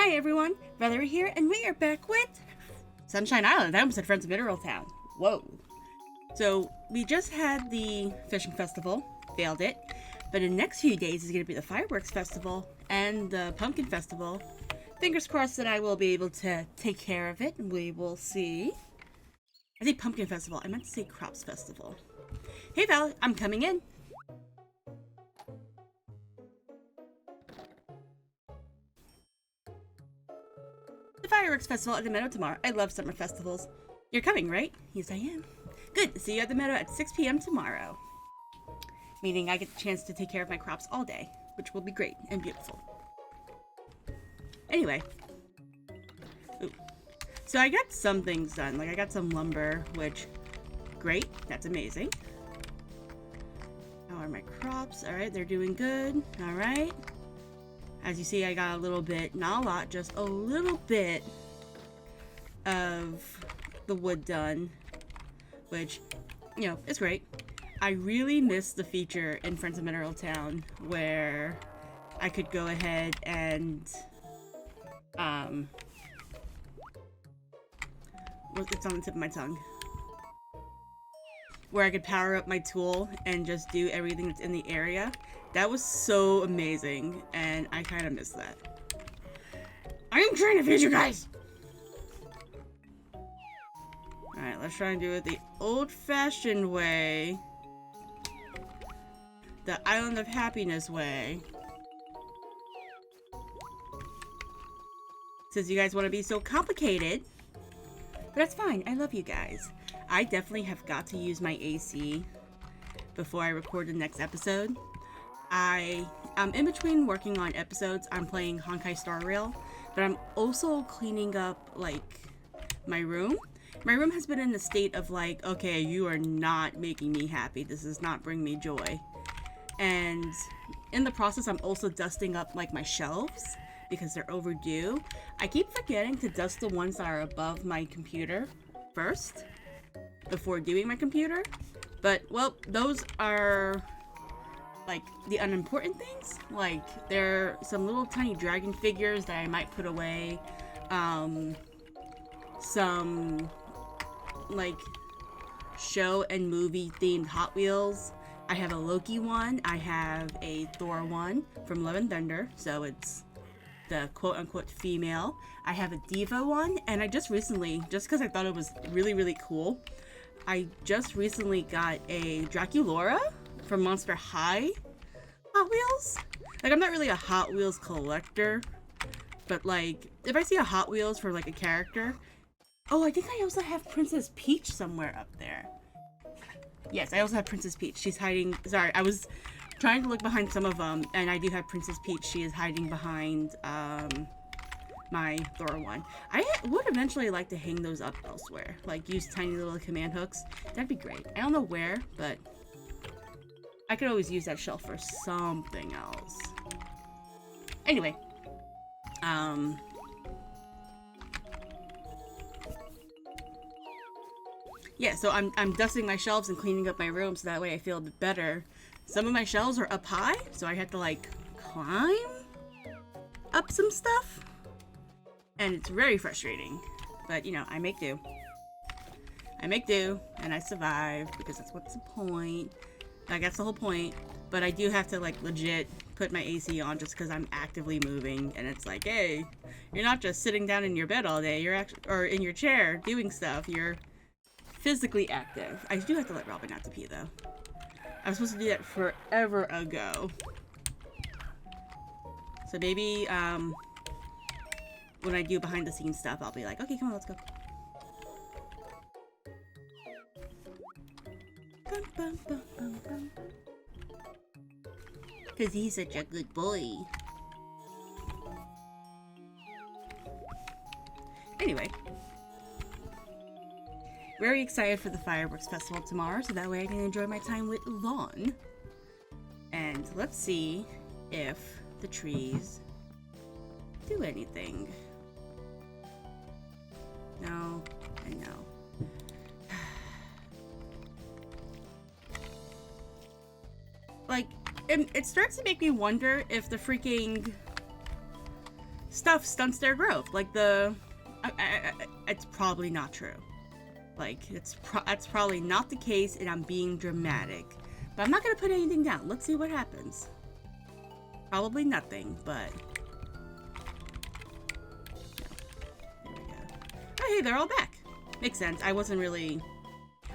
Hi everyone, Valerie here, and we are back with Sunshine Island. I almost said Friends of Mineral Town. Whoa. So, we just had the fishing festival, failed it, but in the next few days is going to be the fireworks festival and the pumpkin festival. Fingers crossed that I will be able to take care of it, and we will see. I say pumpkin festival, I meant to say crops festival. Hey Val, I'm coming in. The fireworks festival at the Meadow tomorrow. I love summer festivals. You're coming, right? Yes, I am. Good. See you at the Meadow at 6 p.m. tomorrow. Meaning I get the chance to take care of my crops all day, which will be great and beautiful. Anyway. Ooh. So I got some things done. Like I got some lumber, which, great. That's amazing. How are my crops? All right, they're doing good. All right. As you see, I got a little bit, not a lot, just a little bit of the wood done, which, you know, is great. I really miss the feature in Friends of Mineral Town where I could go ahead and, it's on the tip of my tongue. Where I could power up my tool and just do everything that's in the area. That was so amazing, and I kind of miss that. I'm trying to feed you guys! Alright, let's try and do it the old-fashioned way. The Island of Happiness way. Since you guys want to be so complicated. But that's fine, I love you guys. I definitely have got to use my AC before I record the next episode. I'm in between working on episodes. I'm playing Honkai Star Rail, but I'm also cleaning up, like, my room. My room has been in a state of, like, okay, you are not making me happy. This does not bring me joy. And in the process, I'm also dusting up, like, my shelves because they're overdue. I keep forgetting to dust the ones that are above my computer first before doing my computer. But, well, those are like the unimportant things. Like there are some little tiny dragon figures that I might put away, some like show and movie themed Hot Wheels. I have a Loki one, I have a Thor one from Love and Thunder, so it's the quote-unquote female. I have a Diva one, and I just recently, just because I thought it was really cool, I just recently got a Draculaura from Monster High Hot Wheels. Like, I'm not really a Hot Wheels collector, but like, if I see a Hot Wheels for like a character... Oh, I think I also have Princess Peach somewhere up there. Yes, I also have Princess Peach. She's hiding... Sorry, I was trying to look behind some of them, and I do have Princess Peach. She is hiding behind, my Thor one. I would eventually like to hang those up elsewhere. Like, use tiny little command hooks. That'd be great. I don't know where, but I could always use that shelf for something else. Anyway. Yeah, so I'm dusting my shelves and cleaning up my room so that way I feel a bit better. Some of my shelves are up high, so I have to, like, climb up some stuff. And it's very frustrating. But, you know, I make do. I make do, and I survive, because that's what's the point. Like, that's the whole point. But I do have to, like, legit put my AC on just because I'm actively moving. And it's like, hey, you're not just sitting down in your bed all day. You're actually, or in your chair doing stuff. You're physically active. I do have to let Robin out to pee, though. I was supposed to do that forever ago. So maybe, when I do behind the scenes stuff, I'll be like, okay, come on, let's go. Because he's such a good boy. Anyway. Very excited for the fireworks festival tomorrow, so that way I can enjoy my time with Lon. And let's see if the trees do anything. No, I know. Like, it starts to make me wonder if the freaking stuff stunts their growth. Like it's probably not true. Like, that's probably not the case, and I'm being dramatic. But I'm not gonna put anything down. Let's see what happens. Probably nothing, but... No. There we go. Oh, hey, they're all back. Makes sense. I wasn't really...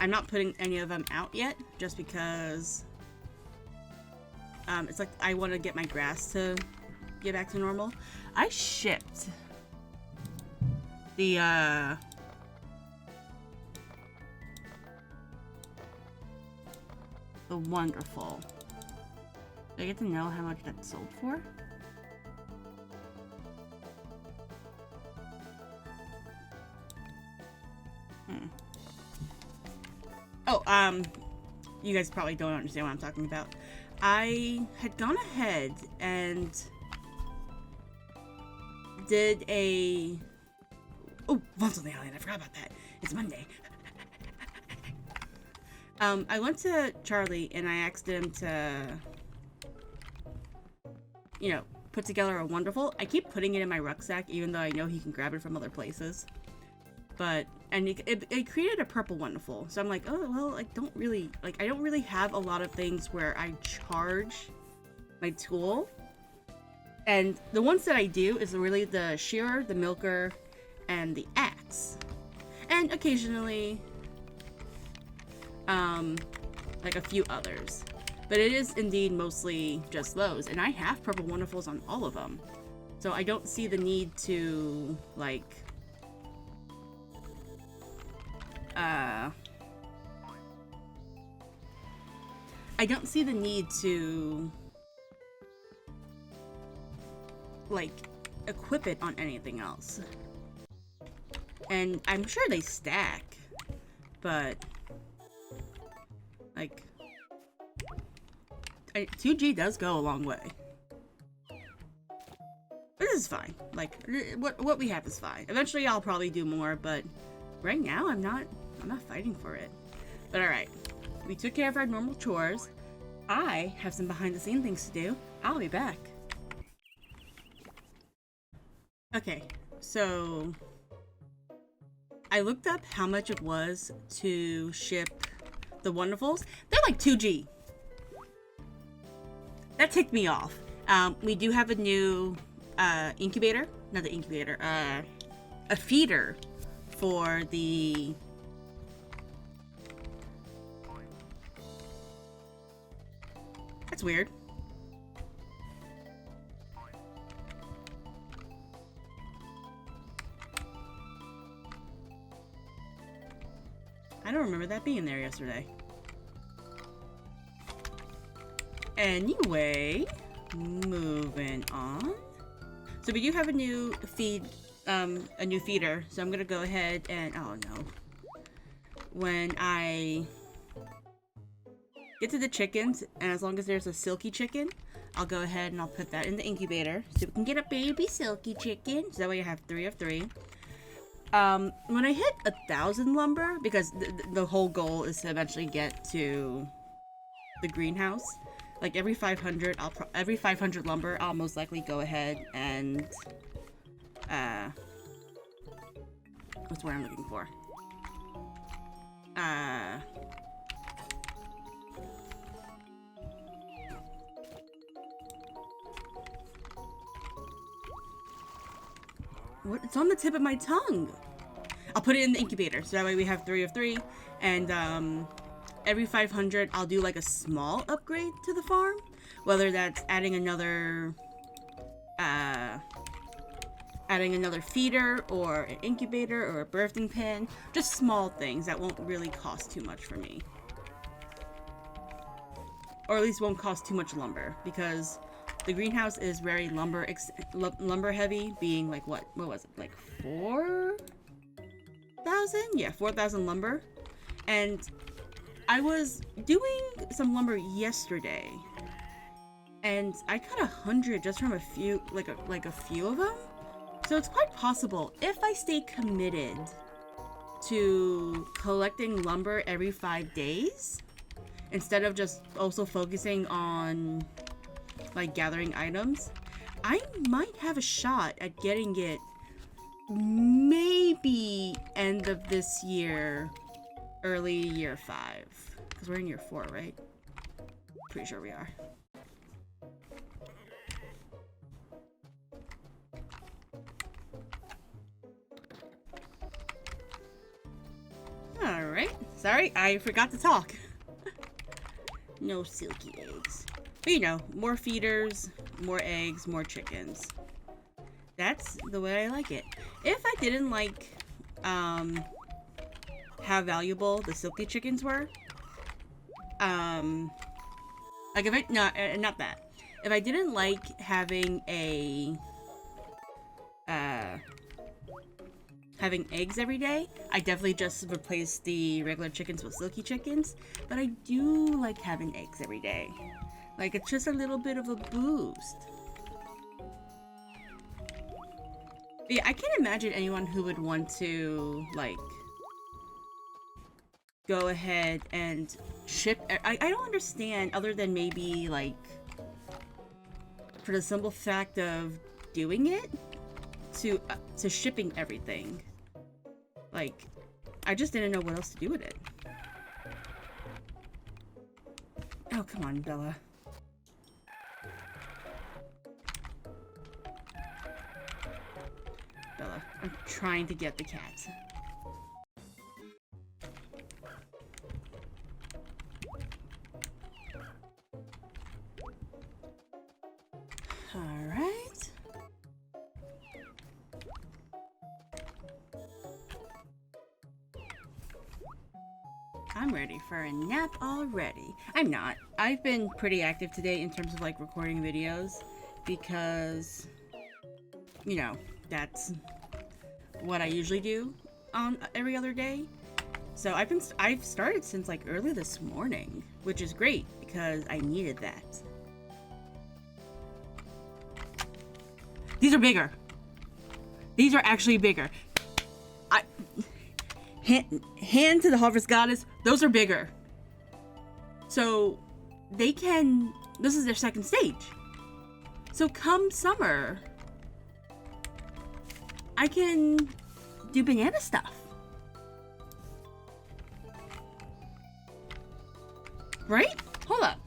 I'm not putting any of them out yet, just because... it's like I want to get my grass to get back to normal. I shipped the, the Wonderful. Do I get to know how much that sold for? Oh, you guys probably don't understand what I'm talking about. I had gone ahead and did a... Oh, Vaults on the Island, I forgot about that. It's Monday. I went to Charlie and I asked him to, you know, put together a Wonderful. I keep putting it in my rucksack even though I know he can grab it from other places. But, and it created a purple Wonderful. So I'm like, oh, well, I don't really have a lot of things where I charge my tool. And the ones that I do is really the shearer, the milker, and the axe. And occasionally, like a few others. But it is indeed mostly just those. And I have purple Wonderfuls on all of them. So I don't see the need to, like... I don't see the need to, like, equip it on anything else. And I'm sure they stack, but, like, 2G does go a long way. This is fine. Like, what we have is fine. Eventually I'll probably do more, but right now I'm not fighting for it. But alright. We took care of our normal chores. I have some behind the scenes things to do. I'll be back. Okay, so I looked up how much it was to ship the Wonderfuls. They're like 2G. That ticked me off. We do have a new incubator. Not the incubator. A feeder for the... That's weird. I don't remember that being there yesterday. Anyway, moving on. So we do have a new feeder. So I'm gonna go ahead and, oh no. When I get to the chickens, and as long as there's a silky chicken, I'll go ahead and I'll put that in the incubator so we can get a baby silky chicken. So that way I have 3 of 3. When I hit 1,000 lumber, because the whole goal is to eventually get to the greenhouse, like every 500, every 500 lumber, I'll most likely go ahead and what's the word I'm looking for? What? It's on the tip of my tongue. I'll put it in the incubator, so that way we have 3 of 3, and every 500 I'll do like a small upgrade to the farm, whether that's adding another feeder or an incubator or a birthing pen, just small things that won't really cost too much for me, or at least won't cost too much lumber, because the greenhouse is very lumber heavy, being like what was it, like 4,000? Yeah, 4,000 lumber. And I was doing some lumber yesterday, and I got 100 just from a few, like a few of them. So it's quite possible, if I stay committed to collecting lumber every 5 days, instead of just also focusing on like gathering items, I might have a shot at getting it maybe end of this year, early year 5. Because we're in year 4, right? Pretty sure we are. Alright. Sorry, I forgot to talk. No silky eggs. But you know, more feeders, more eggs, more chickens. That's the way I like it. If I didn't like how valuable the silky chickens were, like if I not that. If I didn't like having having eggs every day, I definitely just replace the regular chickens with silky chickens. But I do like having eggs every day. Like, it's just a little bit of a boost. Yeah, I can't imagine anyone who would want to, like, go ahead and ship. I don't understand, other than maybe, like, for the simple fact of doing it, to shipping everything. Like, I just didn't know what else to do with it. Oh, come on, Bella. Bella, I'm trying to get the cat. Alright. I'm ready for a nap already. I'm not. I've been pretty active today in terms of like recording videos because, you know, that's what I usually do on every other day. So I've started since like early this morning, which is great because I needed that. These are bigger. These are actually bigger. Hand to the Harvest Goddess, those are bigger. So they can, this is their second stage. So come summer, I can do banana stuff. Right? Hold up.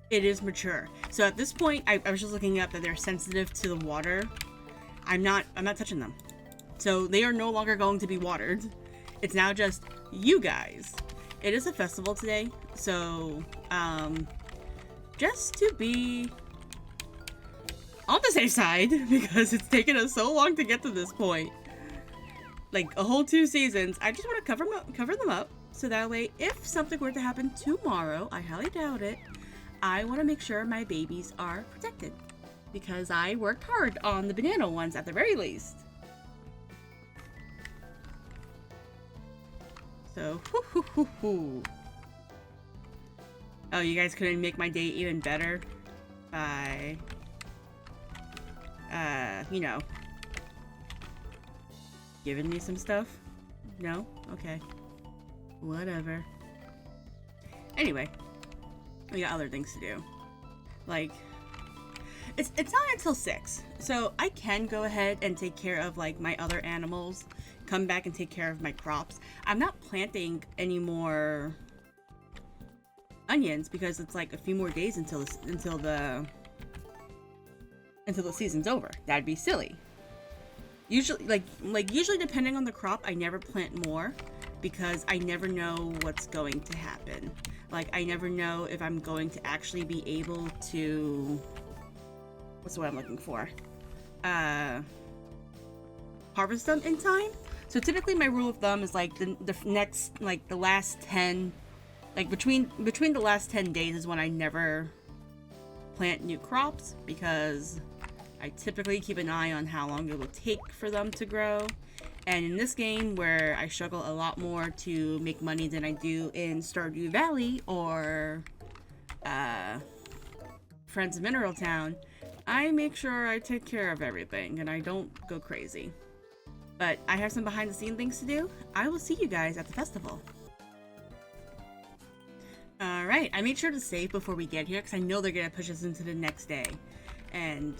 It is mature. So at this point, I was just looking up that they're sensitive to the water. I'm not touching them. So they are no longer going to be watered. It's now just you guys. It is a festival today, so just to be on the safe side, because it's taken us so long to get to this point, like a whole 2 seasons, I just want to cover them up, so that way if something were to happen tomorrow, I highly doubt it, I want to make sure my babies are protected, because I worked hard on the banana ones at the very least. So, oh, you guys couldn't make my day even better by, you know, giving me some stuff? No? Okay. Whatever. Anyway, we got other things to do. Like, it's not until 6, so I can go ahead and take care of, like, my other animals, come back and take care of my crops. I'm not planting any more onions because it's like a few more days until the season's over. That'd be silly. Usually, usually depending on the crop, I never plant more because I never know what's going to happen. Like, I never know if I'm going to actually be able to, what's the word I'm looking for? Harvest them in time. So typically my rule of thumb is like the next, like the last 10, like between the last 10 days is when I never plant new crops, because I typically keep an eye on how long it will take for them to grow. And in this game, where I struggle a lot more to make money than I do in Stardew Valley or Friends of Mineral Town, I make sure I take care of everything and I don't go crazy. But I have some behind the scenes things to do. I will see you guys at the festival. Alright, I made sure to save before we get here because I know they're gonna push us into the next day. And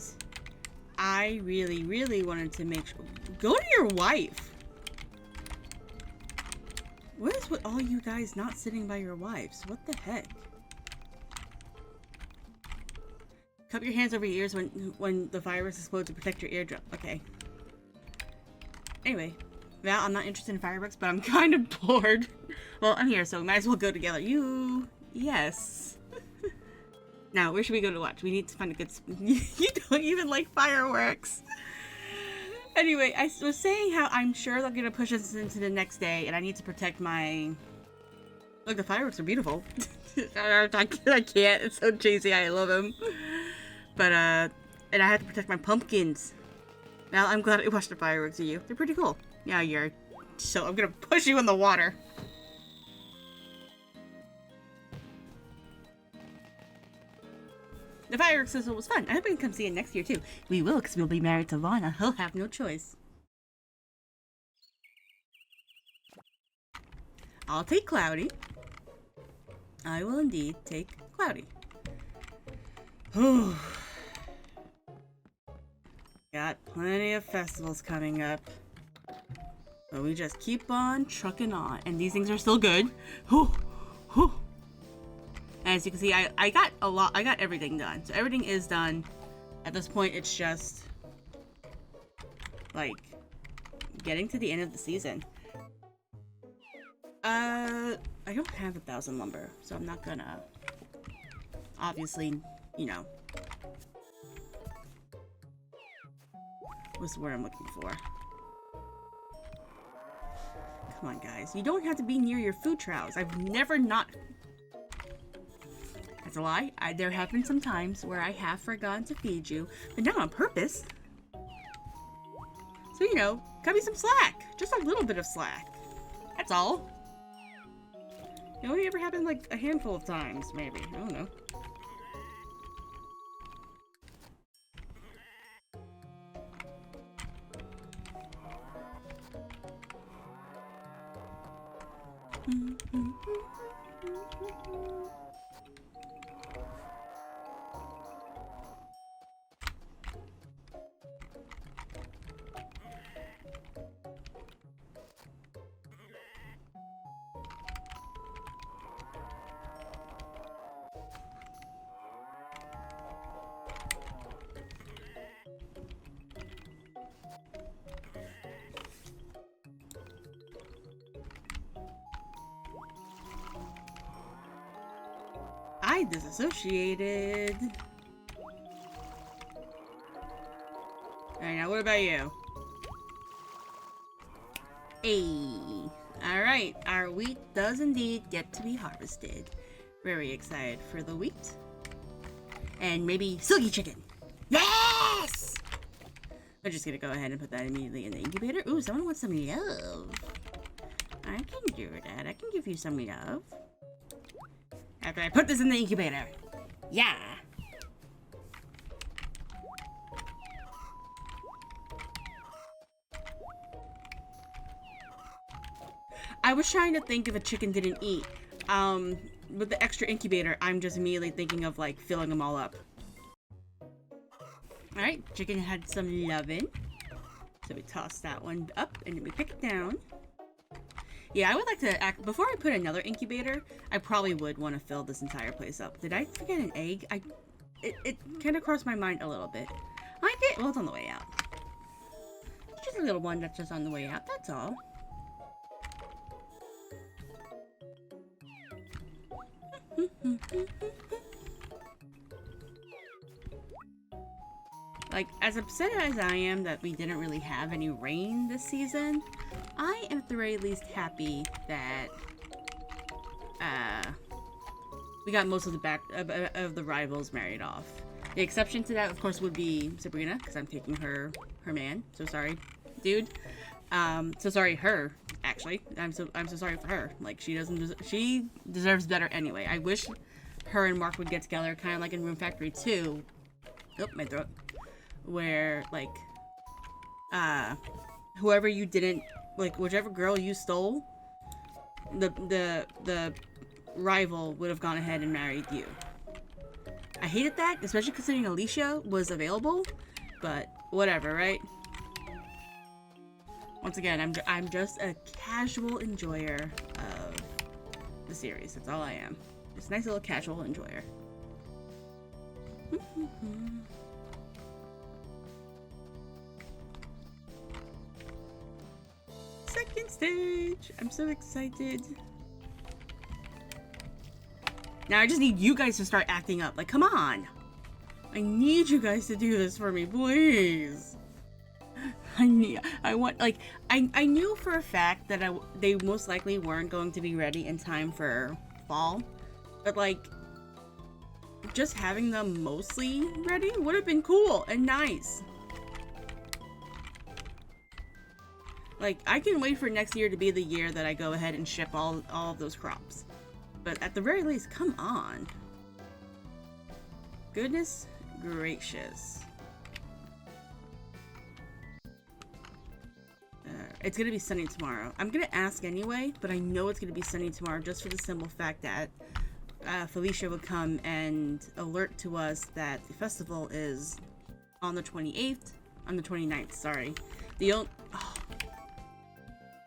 I really, really wanted to make sure. Go to your wife! What is with all you guys not sitting by your wives? What the heck? Cup your hands over your ears when the fireworks explode to protect your eardrum. Okay. Anyway, Val, I'm not interested in fireworks, but I'm kind of bored. Well, I'm here, so we might as well go together. You... Yes. Now, where should we go to watch? We need to find a good... You don't even like fireworks. Anyway, I was saying how I'm sure they're going to push us into the next day, and I need to protect my... Look, the fireworks are beautiful. I can't. It's so cheesy. I love them. But, and I have to protect my pumpkins. Now, I'm glad I watched the fireworks with you. They're pretty cool. Yeah, you're... So, I'm going to push you in the water. The fireworks sizzle was fun. I hope we can come see it next year, too. We will, because we'll be married to Lana. He'll have no choice. I'll take Cloudy. I will indeed take Cloudy. Got plenty of festivals coming up. But we just keep on trucking on. And these things are still good. As you can see, I got a lot. I got everything done. So everything is done. At this point, it's just like getting to the end of the season. I don't have 1,000 lumber, so I'm not gonna. Obviously, you know. What's the word I'm looking for? Come on, guys. You don't have to be near your food troughs. I've never not. That's a lie. There have been some times where I have forgotten to feed you, but not on purpose. So, you know, cut me some slack. Just a little bit of slack. That's all. It only ever happened like a handful of times, maybe. I don't know. I disassociated. Alright, now what about you? Hey. Alright, our wheat does indeed get to be harvested. Very excited for the wheat. And maybe silky chicken. Yes! I'm just gonna go ahead and put that immediately in the incubator. Ooh, someone wants some love. I can do that. I can give you some love. After I put this in the incubator. Yeah. I was trying to think if a chicken didn't eat. With the extra incubator, I'm just immediately thinking of like filling them all up. Alright, chicken had some loving. So we toss that one up and then we pick it down. Yeah, I would like to before I put another incubator, I probably would want to fill this entire place up. Did I forget an egg? It kind of crossed my mind a little bit. I did. Well, it's on the way out. Just a little one that's just on the way out. That's all. Like, as upset as I am that we didn't really have any rain this season, I am at the very least happy that we got most of the rivals married off. The exception to that, of course, would be Sabrina, because I'm taking her man. So sorry, dude. So sorry, her. Actually, I'm so sorry for her. Like, she deserves better anyway. I wish her and Mark would get together, kind of like in Room Factory 2. Oh, my throat. Where, like, whoever you didn't, like, whichever girl you stole, the rival would have gone ahead and married you. I hated that, especially considering Alicia was available, but whatever, right? Once again, I'm just a casual enjoyer of the series. That's all I am. Just a nice little casual enjoyer. Second stage! I'm so excited. Now I just need you guys to start acting up. Like, come on! I need you guys to do this for me, please! I knew for a fact that they most likely weren't going to be ready in time for fall. But, like, just having them mostly ready would have been cool and nice. Like, I can wait for next year to be the year that I go ahead and ship all of those crops. But at the very least, come on. Goodness gracious. It's gonna be sunny tomorrow. I'm gonna ask anyway, but I know it's gonna be sunny tomorrow just for the simple fact that Felicia would come and alert to us that the festival is on the 28th, on the 29th, sorry.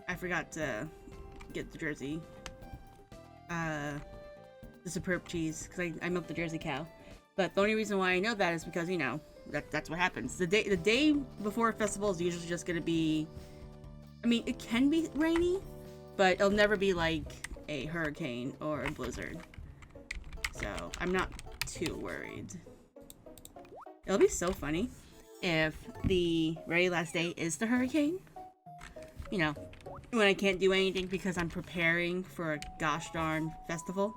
I forgot to get the Jersey, the superb cheese, because I milked the Jersey cow. But the only reason why I know that is because, you know, that's what happens. The day before a festival is usually just gonna be, I mean, it can be rainy, but it'll never be like a hurricane or a blizzard. So I'm not too worried. It'll be so funny if the very last day is the hurricane. You know, when I can't do anything because I'm preparing for a gosh darn festival.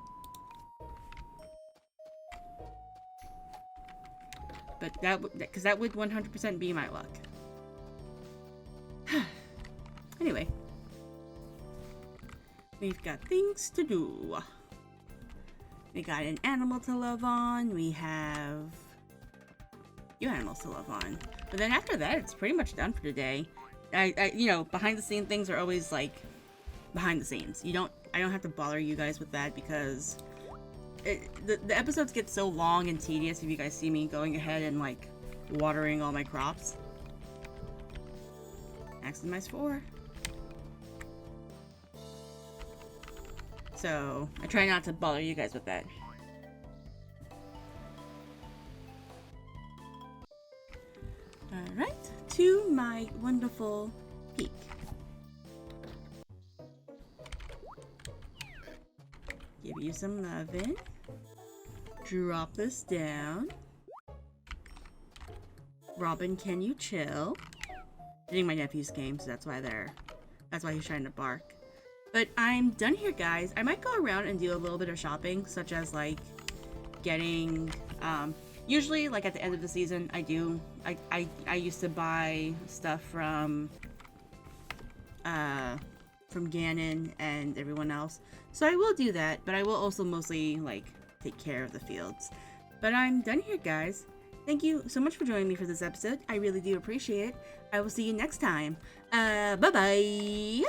But because that would 100% be my luck. Anyway. We've got things to do. We got an animal to love on. We have few animals to love on. But then after that, it's pretty much done for today. You know, behind the scene things are always like behind the scenes. I don't have to bother you guys with that because the episodes get so long and tedious if you guys see me going ahead and like watering all my crops. Maximize 4. So I try not to bother you guys with that. Alright, to my wonderful peak. Give you some loving. Drop this down. Robin, can you chill? Getting my nephew's game, so that's why he's trying to bark. But I'm done here, guys. I might go around and do a little bit of shopping, such as like getting usually like at the end of the season I used to buy stuff from Ganon and everyone else. So I will do that, but I will also mostly like take care of the fields. But I'm done here, guys. Thank you so much for joining me for this episode. I really do appreciate it. I will see you next time. Bye-bye!